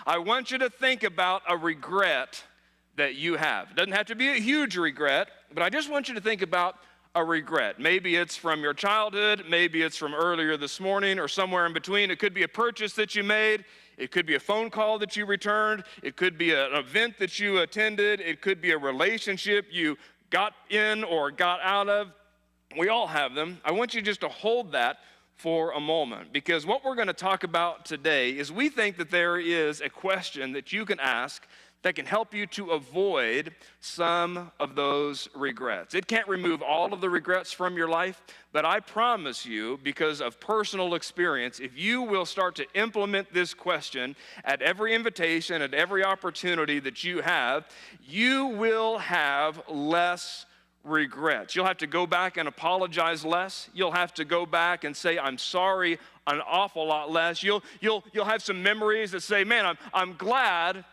I want you to think about a regret that you have. It doesn't have to be a huge regret, but I just want you to think about a regret. Maybe it's from your childhood, maybe it's from earlier this morning or somewhere in between. It could be a purchase that you made. It could be a phone call that you returned. It could be an event that you attended. It could be a relationship you got in or got out of. We all have them. I want you just to hold that for a moment, because what we're going to talk about today is we think that there is a question that you can ask that can help you to avoid some of those regrets. It can't remove all of the regrets from your life, but I promise you, because of personal experience, if you will start to implement this question at every invitation, at every opportunity that you have, you will have less regrets. You'll have to go back and apologize less. You'll have to go back and say, I'm sorry, an awful lot less. You'll have some memories that say, man, I'm glad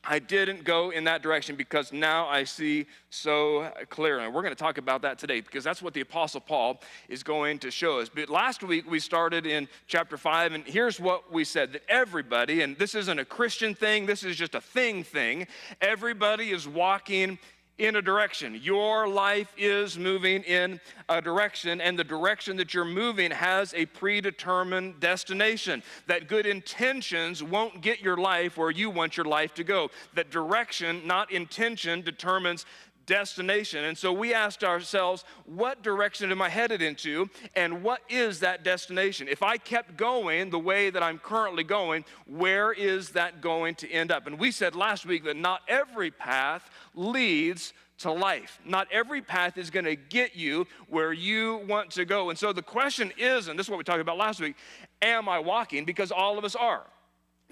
I didn't go in that direction because now I see so clearly. And we're going to talk about that today because that's what the Apostle Paul is going to show us. But last week we started in chapter 5, and here's what we said, that everybody, and this isn't a Christian thing, this is just a thing, everybody is walking in a direction. Your life is moving in a direction, and the direction that you're moving has a predetermined destination. That good intentions won't get your life where you want your life to go. That direction, not intention, determines destination. And so we asked ourselves, what direction am I headed into, and what is that destination? If I kept going the way that I'm currently going, where is that going to end up? And we said last week that not every path leads to life. Not every path is going to get you where you want to go. And so the question is, and this is what we talked about last week, am I walking? Because all of us are.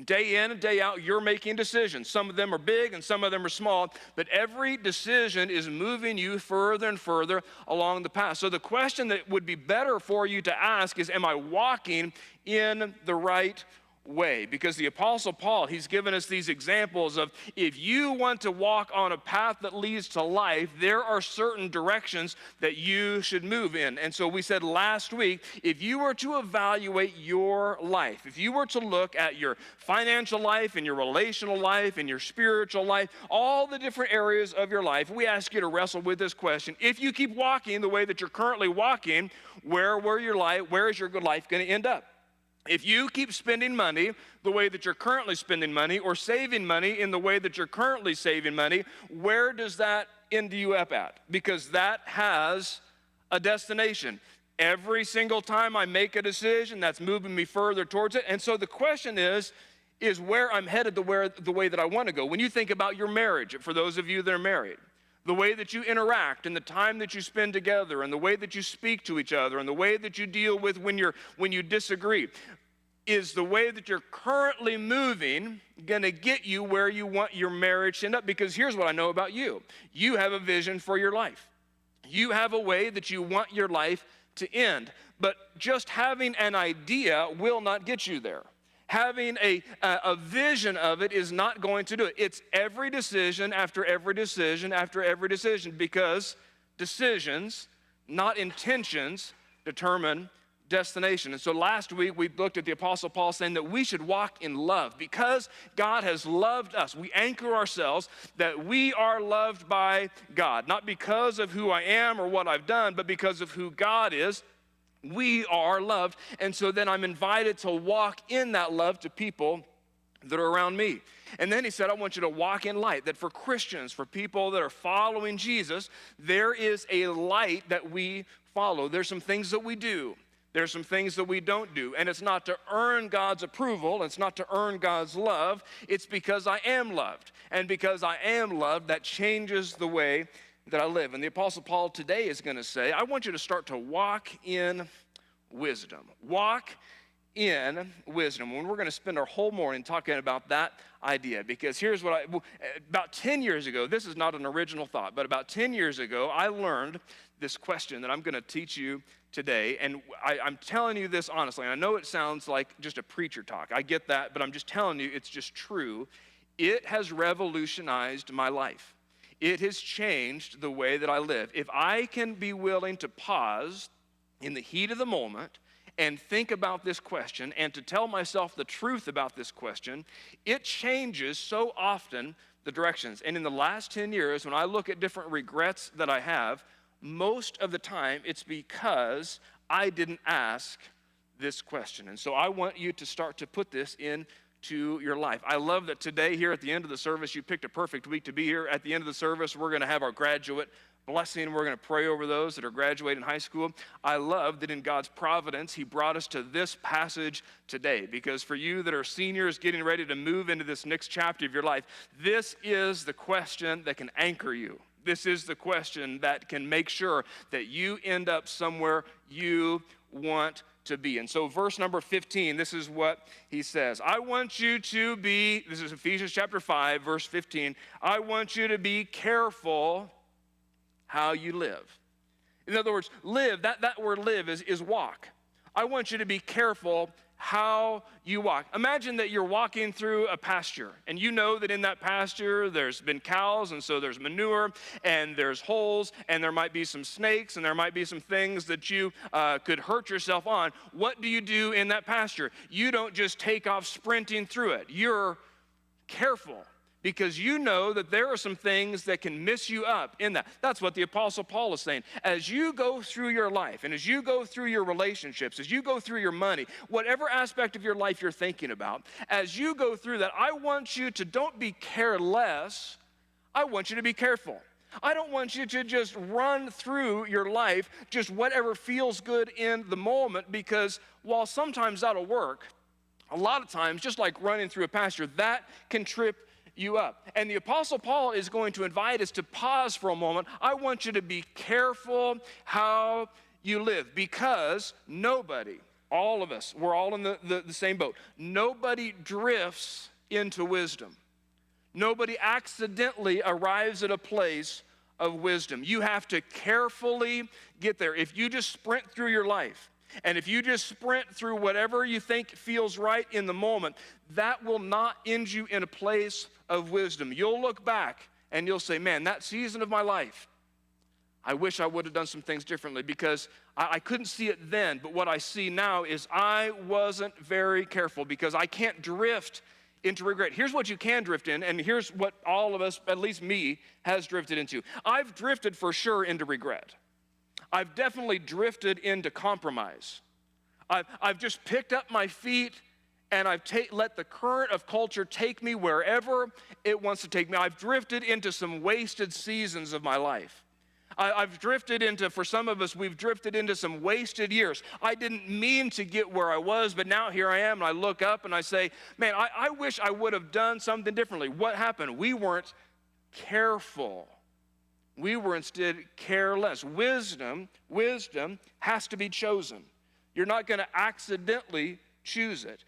Day in and day out, you're making decisions. Some of them are big and some of them are small, but every decision is moving you further and further along the path. So the question that would be better for you to ask is, am I walking in the right way? Because the Apostle Paul, he's given us these examples of, if you want to walk on a path that leads to life, there are certain directions that you should move in. And so we said last week, if you were to evaluate your life, if you were to look at your financial life and your relational life and your spiritual life, all the different areas of your life, we ask you to wrestle with this question. If you keep walking the way that you're currently walking, where is your good life going to end up? If you keep spending money the way that you're currently spending money, or saving money in the way that you're currently saving money, where does that end you up at? Because that has a destination. Every single time I make a decision, that's moving me further towards it. And so the question is where I'm headed the way that I want to go. When you think about your marriage, for those of you that are married, the way that you interact and the time that you spend together and the way that you speak to each other and the way that you deal with when you disagree, is the way that you're currently moving going to get you where you want your marriage to end up? Because here's what I know about you. You have a vision for your life. You have a way that you want your life to end. But just having an idea will not get you there. Having a vision of it is not going to do it. It's every decision after every decision after every decision, because decisions, not intentions, determine destination. And so last week we looked at the Apostle Paul saying that we should walk in love. Because God has loved us, we anchor ourselves that we are loved by God. Not because of who I am or what I've done, but because of who God is. We are loved. And so then I'm invited to walk in that love to people that are around me. And then he said, I want you to walk in light. That for Christians, for people that are following Jesus, there is a light that we follow. There's some things that we do. There's some things that we don't do. And it's not to earn God's approval. It's not to earn God's love. It's because I am loved. And because I am loved, that changes the way that I live. And the Apostle Paul today is going to say, I want you to start to walk in wisdom. Walk in wisdom. And we're going to spend our whole morning talking about that idea, because here's what about 10 years ago, this is not an original thought, but about 10 years ago, I learned this question that I'm going to teach you today. And I'm telling you this honestly. And I know it sounds like just a preacher talk. I get that, but I'm just telling you, it's just true. It has revolutionized my life. It has changed the way that I live. If I can be willing to pause in the heat of the moment and think about this question and to tell myself the truth about this question, it changes so often the directions. And in the last 10 years, when I look at different regrets that I have, most of the time it's because I didn't ask this question. And so I want you to start to put this into your life. I love that today here at the end of the service, you picked a perfect week to be here. At the end of the service, we're going to have our graduate blessing. We're going to pray over those that are graduating high school. I love that in God's providence, he brought us to this passage today, because for you that are seniors getting ready to move into this next chapter of your life, this is the question that can anchor you. This is the question that can make sure that you end up somewhere you want to be. And so verse number 15, this is what he says. I want you to be, this is Ephesians chapter 5, verse 15. I want you to be careful how you live. In other words, live, that word live is walk. I want you to be careful how you walk. Imagine that you're walking through a pasture, and you know that in that pasture there's been cows, and so there's manure, and there's holes, and there might be some snakes, and there might be some things that you could hurt yourself on. What do you do in that pasture? You don't just take off sprinting through it. You're careful, because you know that there are some things that can mess you up in that. That's what the Apostle Paul is saying. As you go through your life, and as you go through your relationships, as you go through your money, whatever aspect of your life you're thinking about, as you go through that, I want you to don't be careless. I want you to be careful. I don't want you to just run through your life, just whatever feels good in the moment, because while sometimes that'll work, a lot of times, just like running through a pasture, that can trip you up. And the Apostle Paul is going to invite us to pause for a moment. I want you to be careful how you live, because nobody, all of us, we're all in the same boat. Nobody drifts into wisdom. Nobody accidentally arrives at a place of wisdom. You have to carefully get there. If you just sprint through your life, and if you just sprint through whatever you think feels right in the moment, that will not end you in a place of wisdom. You'll look back and you'll say, man, that season of my life, I wish I would have done some things differently, because I couldn't see it then, but what I see now is I wasn't very careful, because I can't drift into regret. Here's what you can drift in, and here's what all of us, at least me, has drifted into. I've drifted for sure into regret. I've definitely drifted into compromise. I've just picked up my feet and I've let the current of culture take me wherever it wants to take me. I've drifted into some wasted seasons of my life. I've drifted into, for some of us, we've drifted into some wasted years. I didn't mean to get where I was, but now here I am, and I look up and I say, man, I wish I would have done something differently. What happened? We weren't careful. We were instead careless. Wisdom has to be chosen. You're not going to accidentally choose it,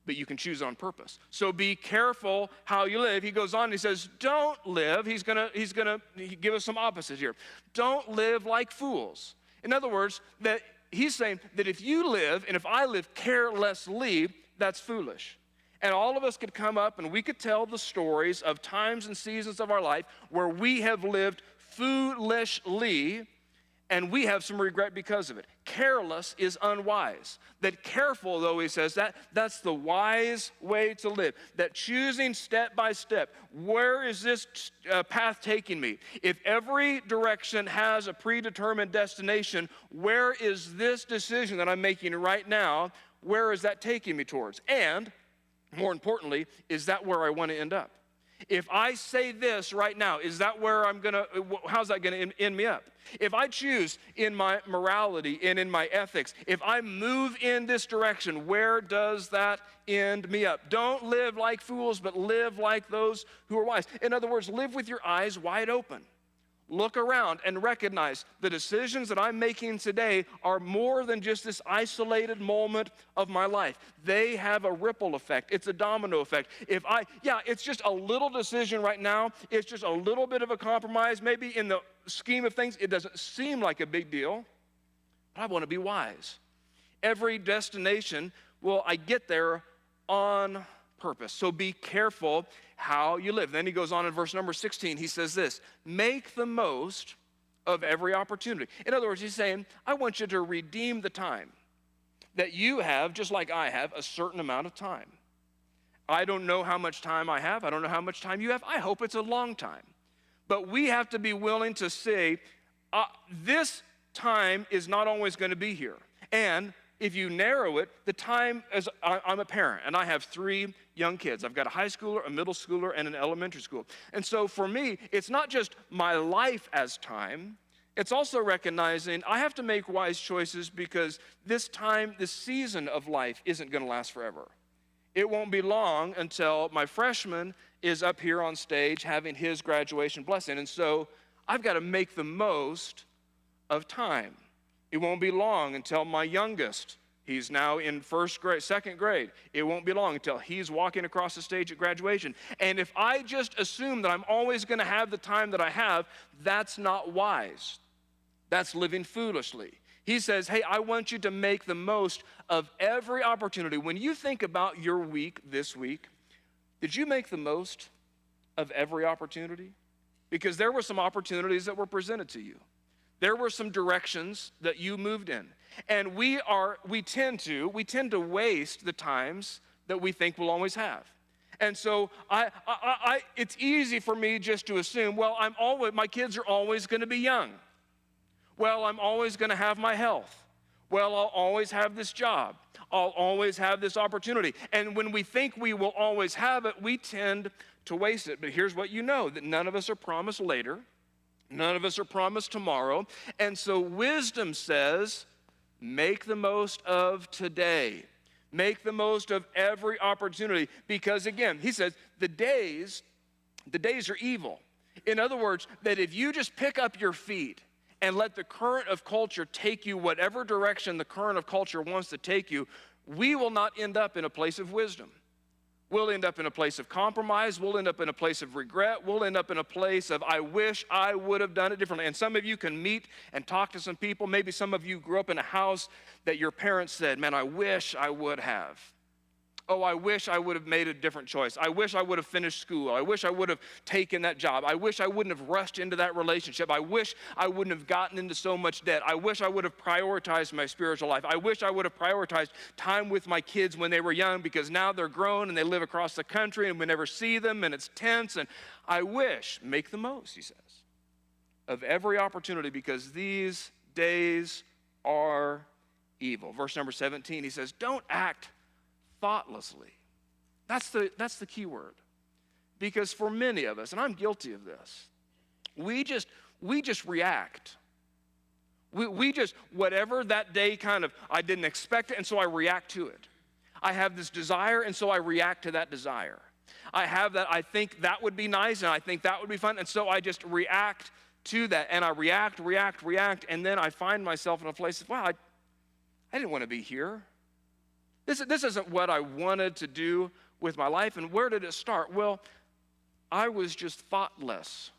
but you can choose on purpose. So be careful how you live. He goes on and he says, don't live. He's gonna give us some opposites here. Don't live like fools. In other words, that he's saying that if you live and if I live carelessly, that's foolish. And all of us could come up and we could tell the stories of times and seasons of our life where we have lived foolishly, and we have some regret because of it. Careless is unwise. That careful, though, he says, that's the wise way to live. That choosing step by step, where is this path taking me? If every direction has a predetermined destination, where is this decision that I'm making right now, where is that taking me towards? And more importantly, is that where I want to end up? If I say this right now, is that where how's that going to end me up? If I choose in my morality and in my ethics, if I move in this direction, where does that end me up? Don't live like fools, but live like those who are wise. In other words, live with your eyes wide open. Look around and recognize the decisions that I'm making today are more than just this isolated moment of my life. They have a ripple effect. It's a domino effect. It's just a little decision right now. It's just a little bit of a compromise. Maybe in the scheme of things, it doesn't seem like a big deal, but I want to be wise. Every destination, I get there on purpose. So be careful how you live. Then he goes on in verse number 16. He says this, make the most of every opportunity. In other words, he's saying, I want you to redeem the time. that you have, just like I have, a certain amount of time. I don't know how much time I have. I don't know how much time you have. I hope it's a long time. But we have to be willing to say, this time is not always going to be here. And if you narrow it, the time, as I'm a parent, and I have 3 young kids. I've got a high schooler, a middle schooler, and an elementary school. And so for me, it's not just my life as time. It's also recognizing I have to make wise choices because this time, this season of life isn't going to last forever. It won't be long until my freshman is up here on stage having his graduation blessing. And so I've got to make the most of time. It won't be long until my youngest, he's now in second grade. It won't be long until he's walking across the stage at graduation. And if I just assume that I'm always going to have the time that I have, that's not wise. That's living foolishly. He says, hey, I want you to make the most of every opportunity. When you think about your week this week, did you make the most of every opportunity? Because there were some opportunities that were presented to you. There were some directions that you moved in. And we tend to waste the times that we think we'll always have. And so it's easy for me just to assume, well, my kids are always going to be young. Well, I'm always going to have my health. Well, I'll always have this job. I'll always have this opportunity. And when we think we will always have it, we tend to waste it. But here's what you know, that none of us are promised later. None of us are promised tomorrow. And so wisdom says, make the most of today. Make the most of every opportunity. Because again, he says, the days are evil. In other words, that if you just pick up your feet and let the current of culture take you whatever direction the current of culture wants to take you, we will not end up in a place of wisdom. We'll end up in a place of compromise. We'll end up in a place of regret. We'll end up in a place of, I wish I would have done it differently. And some of you can meet and talk to some people. Maybe some of you grew up in a house that your parents said, man, I wish I would have. Oh, I wish I would have made a different choice. I wish I would have finished school. I wish I would have taken that job. I wish I wouldn't have rushed into that relationship. I wish I wouldn't have gotten into so much debt. I wish I would have prioritized my spiritual life. I wish I would have prioritized time with my kids when they were young, because now they're grown and they live across the country and we never see them and it's tense. And I wish, make the most, he says, of every opportunity, because these days are evil. Verse number 17, he says, don't act thoughtlessly. That's the key word. Because for many of us, and I'm guilty of this, we just react. We just, whatever that day I didn't expect it, and so I react to it. I have this desire, and so I react to that desire. I have that, I think that would be nice, and I think that would be fun, and so I just react to that, and I react, and then I find myself in a place of, wow, I didn't want to be here. This isn't what I wanted to do with my life. And where did it start? Well, I was just thoughtless.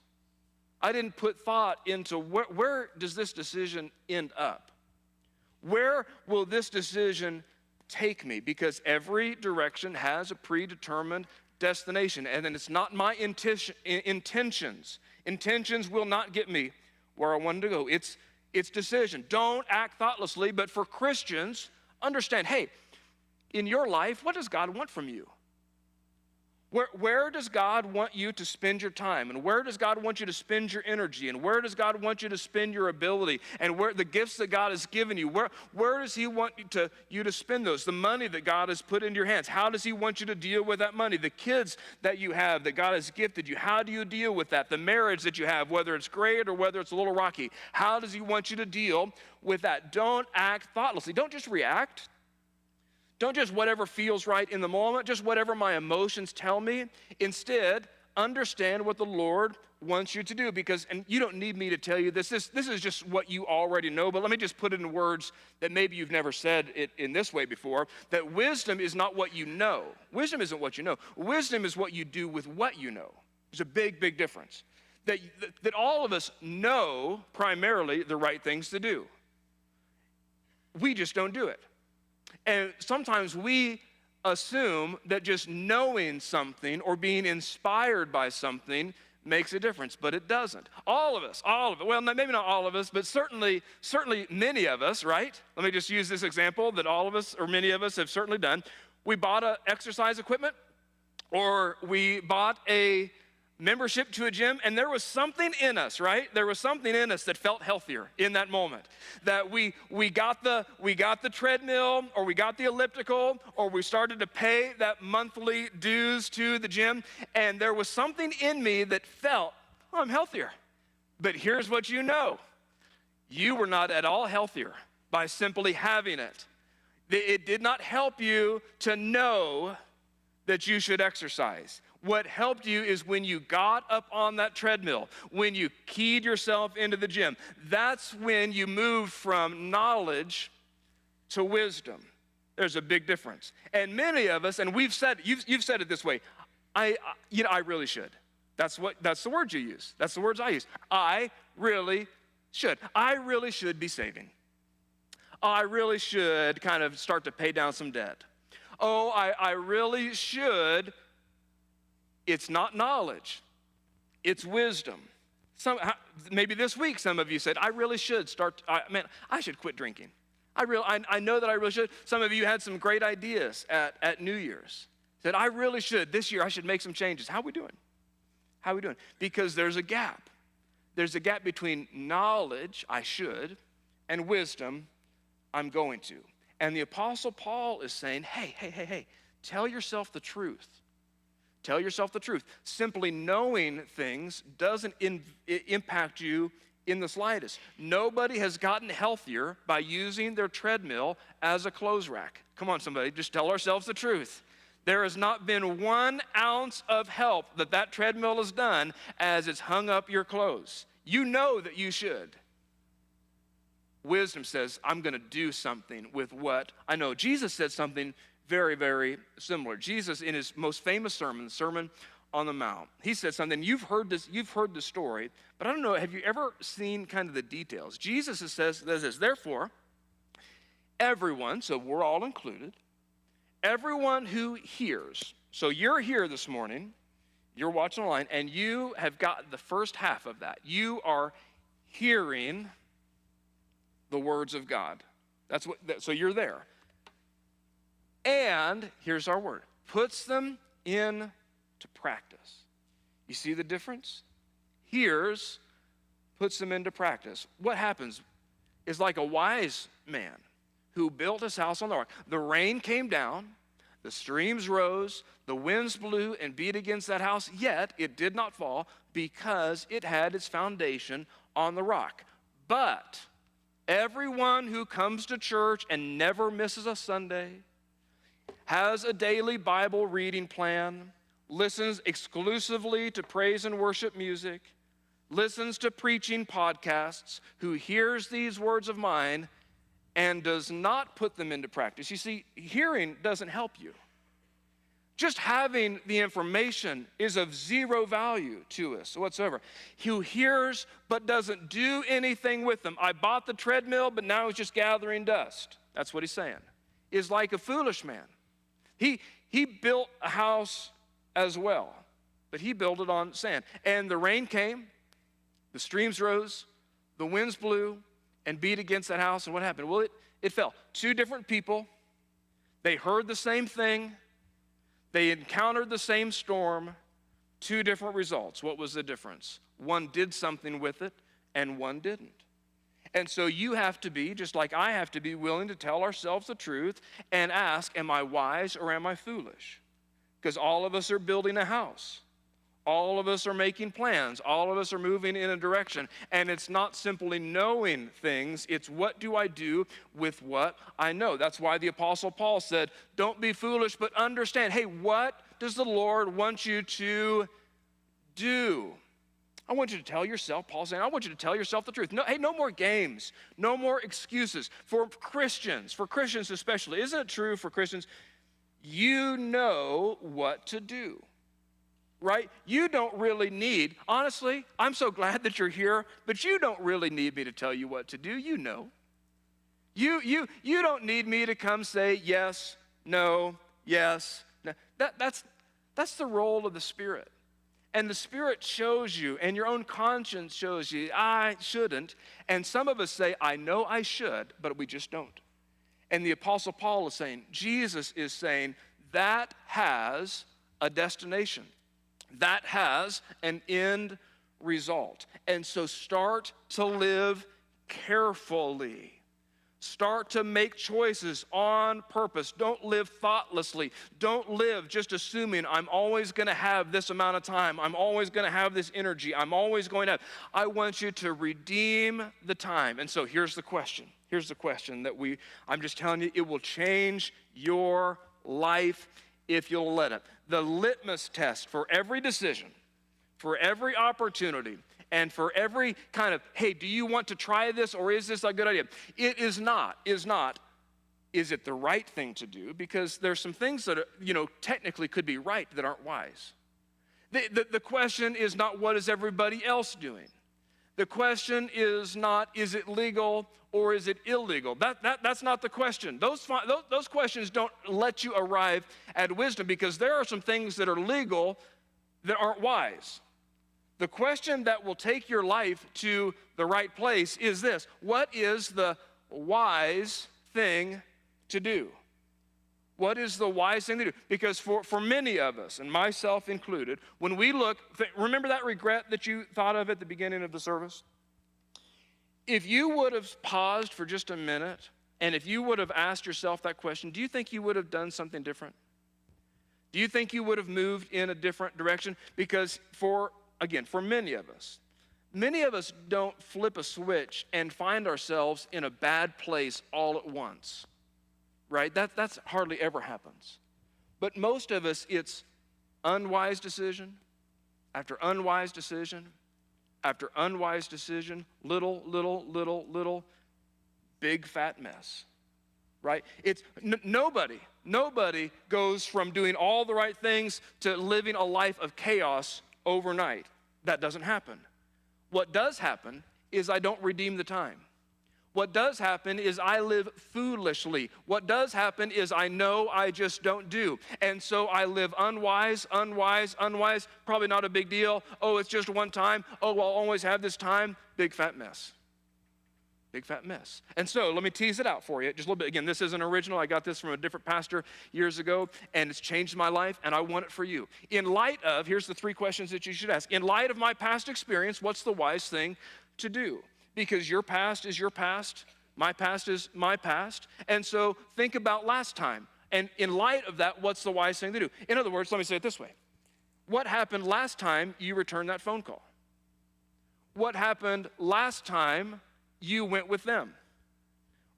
I didn't put thought into where does this decision end up? Where will this decision take me? Because every direction has a predetermined destination. And then it's not my intentions. Intentions will not get me where I wanted to go. It's decision. Don't act thoughtlessly. But for Christians, understand, hey, in your life, what does God want from you? Where does God want you to spend your time? And where does God want you to spend your energy? And where does God want you to spend your ability? And where the gifts that God has given you, where does he want you to spend those? The money that God has put into your hands, how does he want you to deal with that money? The kids that you have that God has gifted you, how do you deal with that? The marriage that you have, whether it's great or whether it's a little rocky, how does he want you to deal with that? Don't act thoughtlessly. Don't just react. Don't just whatever feels right in the moment, just whatever my emotions tell me. Instead, understand what the Lord wants you to do, and you don't need me to tell you this. This is just what you already know, but let me just put it in words that maybe you've never said it in this way before, that wisdom is not what you know. Wisdom isn't what you know. Wisdom is what you do with what you know. There's a big, big difference. That all of us know primarily the right things to do. We just don't do it. And sometimes we assume that just knowing something or being inspired by something makes a difference, but it doesn't. All of us, well, maybe not all of us, but certainly many of us, right? Let me just use this example that all of us, or many of us, have certainly done. We bought exercise equipment, or we bought a membership to a gym, and there was something in us, right? There was something in us that felt healthier in that moment. That we got the treadmill, or we got the elliptical, or we started to pay that monthly dues to the gym, and there was something in me that felt, oh, I'm healthier. But here's what you know. You were not at all healthier by simply having it. It did not help you to know that you should exercise. What helped you is when you got up on that treadmill, when you keyed yourself into the gym. That's when you moved from knowledge to wisdom. There's a big difference. And many of us, and we've said, you've said it this way, I really should. That's the words you use. That's the words I use. I really should. I really should be saving. I really should kind of start to pay down some debt. Oh, I really should. It's not knowledge, it's wisdom. Maybe this week some of you said, I really should I should quit drinking. I know that I really should. Some of you had some great ideas at New Year's. Said, I really should. This year I should make some changes. How are we doing? How are we doing? Because there's a gap. There's a gap between knowledge, I should, and wisdom, I'm going to. And the Apostle Paul is saying, hey, tell yourself the truth. Tell yourself the truth. Simply knowing things doesn't impact you in the slightest. Nobody has gotten healthier by using their treadmill as a clothes rack. Come on, somebody, just tell ourselves the truth. There has not been 1 ounce of help that treadmill has done as it's hung up your clothes. You know that you should. Wisdom says, I'm going to do something with what I know. Jesus said something very, very similar. Jesus, in his most famous sermon, the Sermon on the Mount, he said something. You've heard the story, but I don't know, have you ever seen kind of the details? Jesus says this, therefore, everyone, so we're all included, everyone who hears, so you're here this morning, you're watching online, and you have got the first half of that. You are hearing the words of God. So you're there. And here's our word, puts them into practice. You see the difference? Hears, puts them into practice. What happens is like a wise man who built his house on the rock. The rain came down, the streams rose, the winds blew and beat against that house, yet it did not fall because it had its foundation on the rock. But everyone who comes to church and never misses a Sunday, has a daily Bible reading plan, listens exclusively to praise and worship music, listens to preaching podcasts, who hears these words of mine and does not put them into practice. You see, hearing doesn't help you. Just having the information is of zero value to us whatsoever. Who hears but doesn't do anything with them. I bought the treadmill, but now it's just gathering dust. That's what he's saying. Is like a foolish man. He built a house as well, but he built it on sand. And the rain came, the streams rose, the winds blew and beat against that house, and what happened? Well, it fell. 2 different people, they heard the same thing, they encountered the same storm, 2 different results. What was the difference? One did something with it, and one didn't. And so you have to be, just like I have to be, willing to tell ourselves the truth and ask, am I wise or am I foolish? Because all of us are building a house. All of us are making plans. All of us are moving in a direction. And it's not simply knowing things, it's what do I do with what I know. That's why the Apostle Paul said, don't be foolish, but understand, hey, what does the Lord want you to do? I want you to tell yourself, Paul's saying, I want you to tell yourself the truth. No more games, no more excuses. For Christians especially, isn't it true for Christians? You know what to do, right? You don't really need, honestly, I'm so glad that you're here, but you don't really need me to tell you what to do. You know. You don't need me to come say yes, no, yes. No. That's the role of the Spirit. And the Spirit shows you, and your own conscience shows you, I shouldn't. And some of us say, I know I should, but we just don't. And the Apostle Paul is saying, Jesus is saying, that has a destination. That has an end result. And so start to live carefully. Start to make choices on purpose. Don't live thoughtlessly. Don't live just assuming I'm always going to have this amount of time. I'm always going to have this energy. I'm always going to have. I want you to redeem the time. And so here's the question. Here's the question that I'm just telling you, it will change your life if you'll let it. The litmus test for every decision, for every opportunity, and for every kind of, hey, do you want to try this or is this a good idea? It is not, is it the right thing to do? Because there's some things that, technically could be right that aren't wise. The question is not what is everybody else doing. The question is not, is it legal or is it illegal? That's not the question. Those questions don't let you arrive at wisdom because there are some things that are legal that aren't wise. The question that will take your life to the right place is this: what is the wise thing to do? What is the wise thing to do? Because for many of us, and myself included, when we look, remember that regret that you thought of at the beginning of the service? If you would have paused for just a minute, and if you would have asked yourself that question, do you think you would have done something different? Do you think you would have moved in a different direction? Because for many of us don't flip a switch and find ourselves in a bad place all at once, right? That's hardly ever happens. But most of us, it's unwise decision after unwise decision after unwise decision, little, big fat mess, right? It's nobody goes from doing all the right things to living a life of chaos overnight. That doesn't happen. What does happen is I don't redeem the time. What does happen is I live foolishly. What does happen is I know I just don't do. And so I live unwise, probably not a big deal. Oh, it's just one time. Oh, I'll always have this time. Big fat mess. Big fat mess. And so let me tease it out for you just a little bit. Again, this isn't original. I got this from a different pastor years ago, and it's changed my life, and I want it for you. In light of, here's the 3 questions that you should ask. In light of my past experience, what's the wise thing to do? Because your past is your past, my past is my past. And so think about last time. And in light of that, what's the wise thing to do? In other words, let me say it this way. What happened last time you returned that phone call? What happened last time you went with them?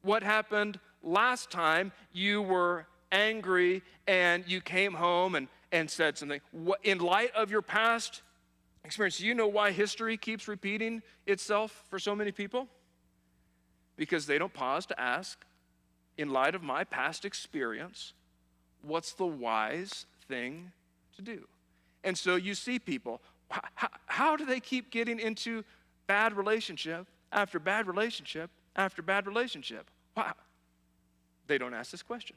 What happened last time you were angry and you came home and said something? In light of your past experience, do you know why history keeps repeating itself for so many people? Because they don't pause to ask, in light of my past experience, what's the wise thing to do? And so you see people, how do they keep getting into bad relationship after bad relationship after bad relationship? Wow. They don't ask this question.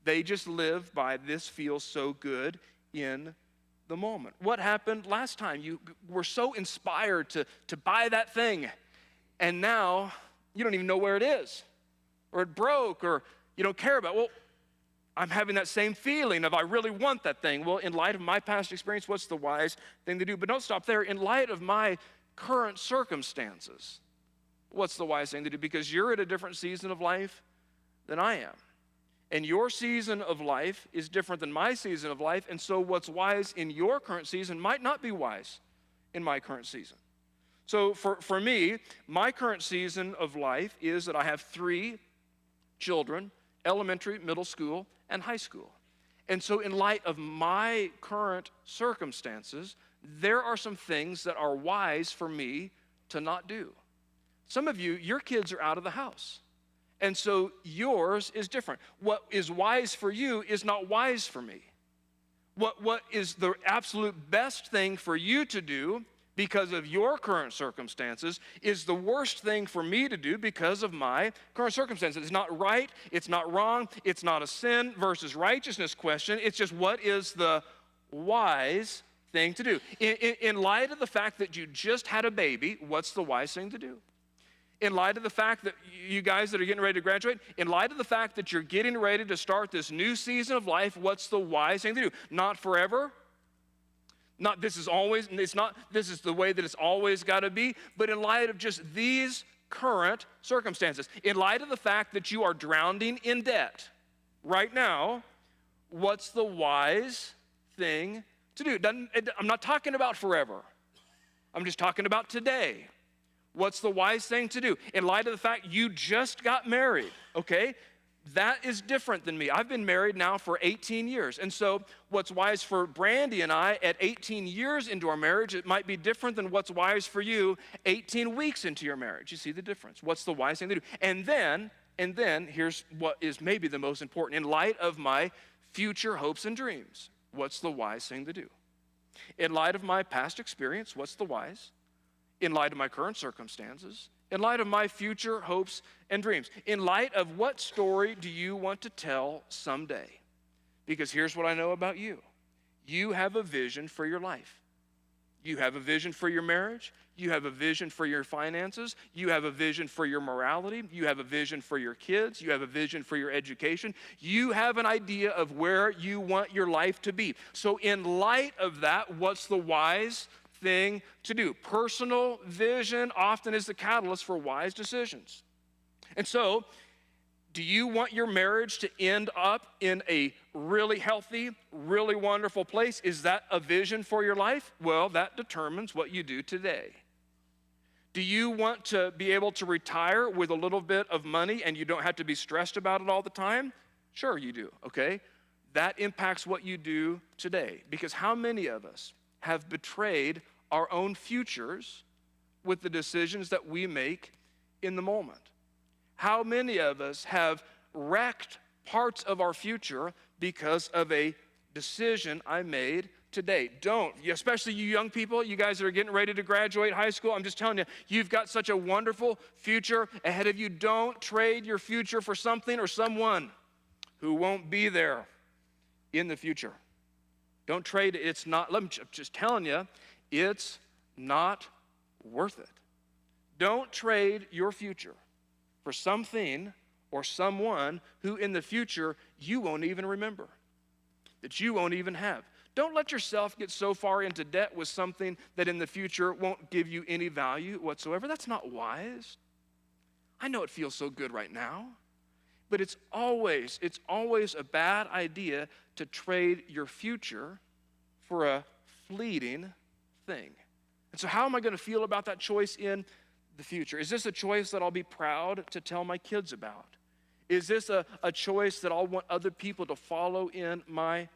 They just live by this feels so good in the moment. What happened last time? You were so inspired to buy that thing, and now you don't even know where it is, or it broke, or you don't care about it. Well, I'm having that same feeling of I really want that thing. Well, in light of my past experience, what's the wise thing to do? But don't stop there. In light of my current circumstances, what's the wise thing to do? Because you're at a different season of life than I am. And your season of life is different than my season of life, and so what's wise in your current season might not be wise in my current season. So for me, my current season of life is that I have 3 children, elementary, middle school, and high school. And so in light of my current circumstances, there are some things that are wise for me to not do. Some of you, your kids are out of the house. And so yours is different. What is wise for you is not wise for me. What is the absolute best thing for you to do because of your current circumstances is the worst thing for me to do because of my current circumstances. It's not right, it's not wrong, it's not a sin versus righteousness question. It's just what is the wise thing to do? In light of the fact that you just had a baby, what's the wise thing to do? In light of the fact that you guys that are getting ready to graduate, in light of the fact that you're getting ready to start this new season of life, what's the wise thing to do? Not forever. Not this is the way that it's always got to be, but in light of just these current circumstances, in light of the fact that you are drowning in debt right now, what's the wise thing to do? I'm not talking about forever. I'm just talking about today. What's the wise thing to do? In light of the fact you just got married, okay? That is different than me. I've been married now for 18 years. And so what's wise for Brandy and I at 18 years into our marriage, it might be different than what's wise for you 18 weeks into your marriage. You see the difference? What's the wise thing to do? And then here's what is maybe the most important. In light of my future hopes and dreams, what's the wise thing to do? In light of my past experience, what's the wise? In light of my current circumstances, in light of my future hopes and dreams, in light of what story do you want to tell someday? Because here's what I know about you. You have a vision for your life. You have a vision for your marriage. You have a vision for your finances. You have a vision for your morality. You have a vision for your kids. You have a vision for your education. You have an idea of where you want your life to be. So in light of that, what's the wise thing to do? Personal vision often is the catalyst for wise decisions. And so, do you want your marriage to end up in a really healthy, really wonderful place? Is that a vision for your life? Well, that determines what you do today. Do you want to be able to retire with a little bit of money and you don't have to be stressed about it all the time? Sure you do, okay? That impacts what you do today. Because how many of us have betrayed our own futures with the decisions that we make in the moment? How many of us have wrecked parts of our future because of a decision I made today? Don't, especially you young people, you guys that are getting ready to graduate high school, I'm just telling you, you've got such a wonderful future ahead of you. Don't trade your future for something or someone who won't be there in the future. Don't trade it. It's not, I'm just telling you, it's not worth it. Don't trade your future for something or someone who in the future you won't even remember, that you won't even have. Don't let yourself get so far into debt with something that in the future won't give you any value whatsoever. That's not wise. I know it feels so good right now, but it's always a bad idea to trade your future for a fleeting thing. And so how am I going to feel about that choice in the future? Is this a choice that I'll be proud to tell my kids about? Is this a choice that I'll want other people to follow in my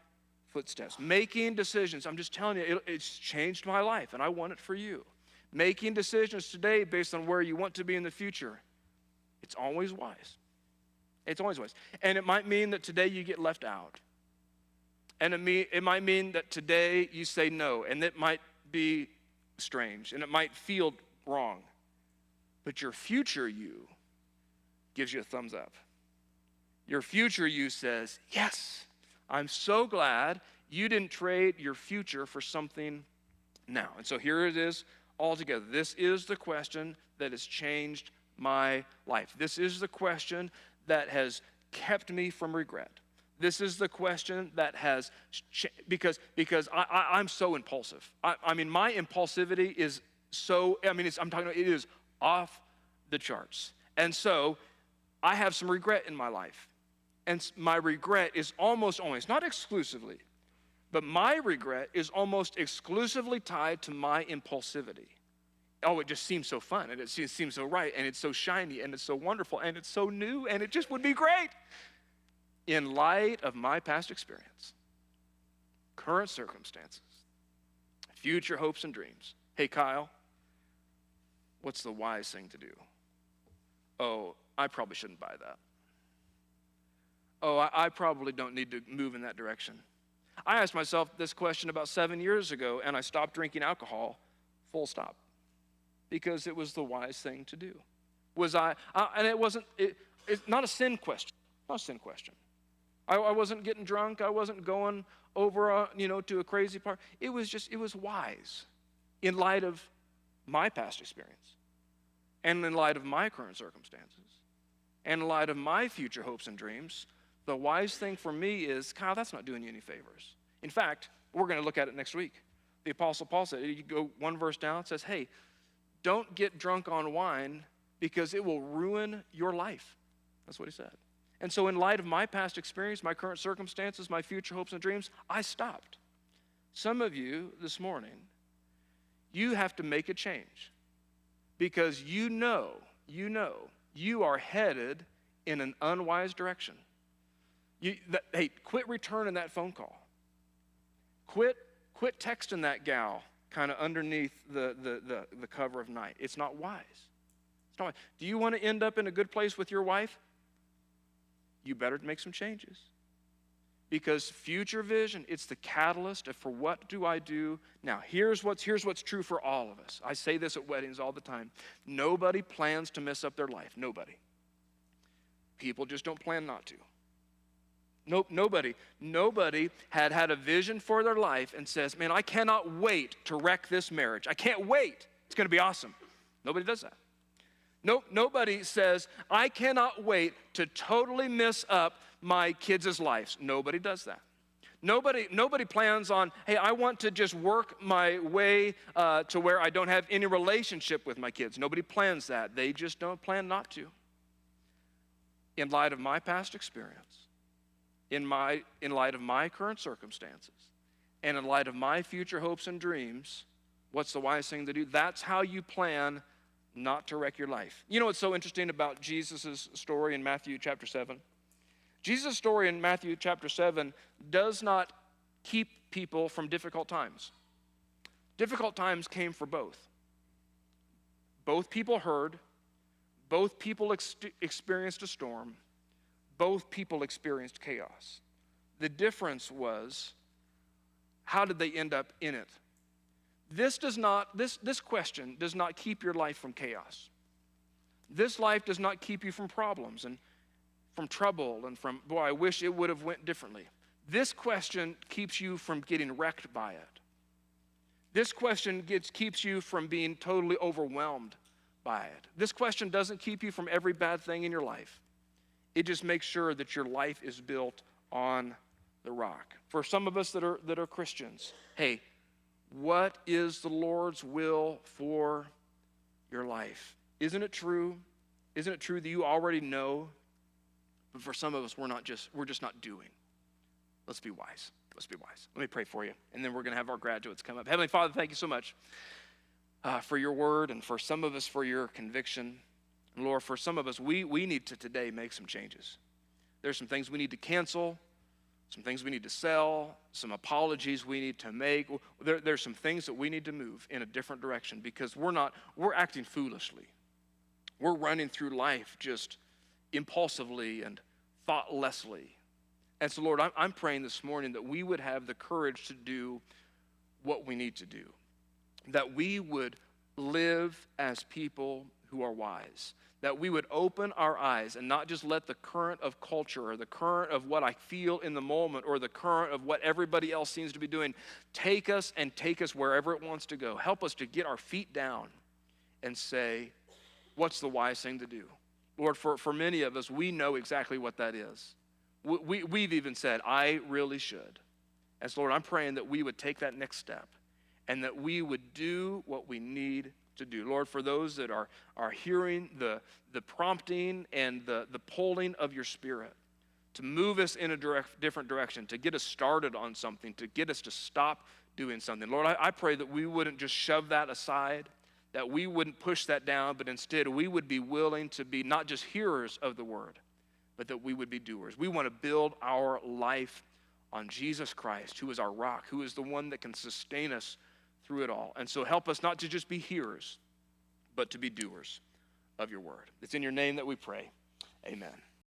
footsteps? Making decisions, I'm just telling you, it's changed my life, and I want it for you. Making decisions today based on where you want to be in the future, it's always wise. It's always wise. And it might mean that today you get left out. And it might mean that today you say no, and it might be strange, and it might feel wrong. But your future you gives you a thumbs up. Your future you says, yes, I'm so glad you didn't trade your future for something now. And so here it is all together. This is the question that has changed my life. This is the question that has kept me from regret. This is the question that has, because I'm so impulsive. I mean, my impulsivity is so, it is off the charts. And so I have some regret in my life. And my regret is almost always, not exclusively, but my regret is almost exclusively tied to my impulsivity. Oh, it just seems so fun, and it seems so right, and it's so shiny, and it's so wonderful, and it's so new, and it just would be great. In light of my past experience, current circumstances, future hopes and dreams. Hey, Kyle, what's the wise thing to do? Oh, I probably shouldn't buy that. Oh, I probably don't need to move in that direction. I asked myself this question about 7 years ago, and I stopped drinking alcohol, full stop, because it was the wise thing to do. And it's not a sin question, not a sin question. I wasn't getting drunk. I wasn't going over, to a crazy part. It was wise in light of my past experience and in light of my current circumstances and in light of my future hopes and dreams. The wise thing for me is, Kyle, that's not doing you any favors. In fact, we're going to look at it next week. The Apostle Paul said, you go one verse down, it says, hey, don't get drunk on wine because it will ruin your life. That's what he said. And so in light of my past experience, my current circumstances, my future hopes and dreams, I stopped. Some of you this morning, you have to make a change because you know you are headed in an unwise direction. Hey, quit returning that phone call. Quit texting that gal kind of underneath the cover of night. It's not wise. It's not wise. Do you want to end up in a good place with your wife? You better make some changes. Because future vision, it's the catalyst for what do I do now. Here's what's true for all of us. I say this at weddings all the time. Nobody plans to mess up their life. Nobody. People just don't plan not to. Nope, nobody had a vision for their life and says, man, I cannot wait to wreck this marriage. I can't wait. It's going to be awesome. Nobody does that. Nobody says, I cannot wait to totally mess up my kids' lives. Nobody does that. Nobody plans on, hey, I want to just work my way to where I don't have any relationship with my kids. Nobody plans that. They just don't plan not to. In light of my past experience, in light of my current circumstances, and in light of my future hopes and dreams, what's the wise thing to do? That's how you plan not to wreck your life. You know what's so interesting about Jesus' story in Matthew chapter 7? Jesus' story in Matthew chapter 7 does not keep people from difficult times. Difficult times came for both. Both people heard, both people experienced a storm, both people experienced chaos. The difference was, how did they end up in it? This question does not keep your life from chaos. This life does not keep you from problems and from trouble and from, boy, I wish it would have went differently. This question keeps you from getting wrecked by it. This question keeps you from being totally overwhelmed by it. This question doesn't keep you from every bad thing in your life. It just makes sure that your life is built on the rock. For some of us that are Christians, hey, what is the Lord's will for your life? Isn't it true? Isn't it true that you already know? But for some of us, we're just not doing. Let's be wise. Let's be wise. Let me pray for you, and then we're going to have our graduates come up. Heavenly Father, thank you so much for your word, and for some of us for your conviction. And Lord, for some of us, we need to today make some changes. There's some things we need to cancel, some things we need to sell, some apologies we need to make. There's some things that we need to move in a different direction because we're acting foolishly. We're running through life just impulsively and thoughtlessly. And so, Lord, I'm praying this morning that we would have the courage to do what we need to do, that we would live as people who are wise, that we would open our eyes and not just let the current of culture or the current of what I feel in the moment or the current of what everybody else seems to be doing take us wherever it wants to go. Help us to get our feet down and say, what's the wise thing to do? Lord, for many of us, we know exactly what that is. We've even said, I really should. And so, Lord, I'm praying that we would take that next step and that we would do what we need to do. Lord, for those that are hearing the prompting and the pulling of your Spirit to move us in a different direction, to get us started on something, to get us to stop doing something. Lord, I pray that we wouldn't just shove that aside, that we wouldn't push that down, but instead we would be willing to be not just hearers of the word, but that we would be doers. We want to build our life on Jesus Christ, who is our rock, who is the one that can sustain us through it all. And so help us not to just be hearers, but to be doers of your word. It's in your name that we pray. Amen.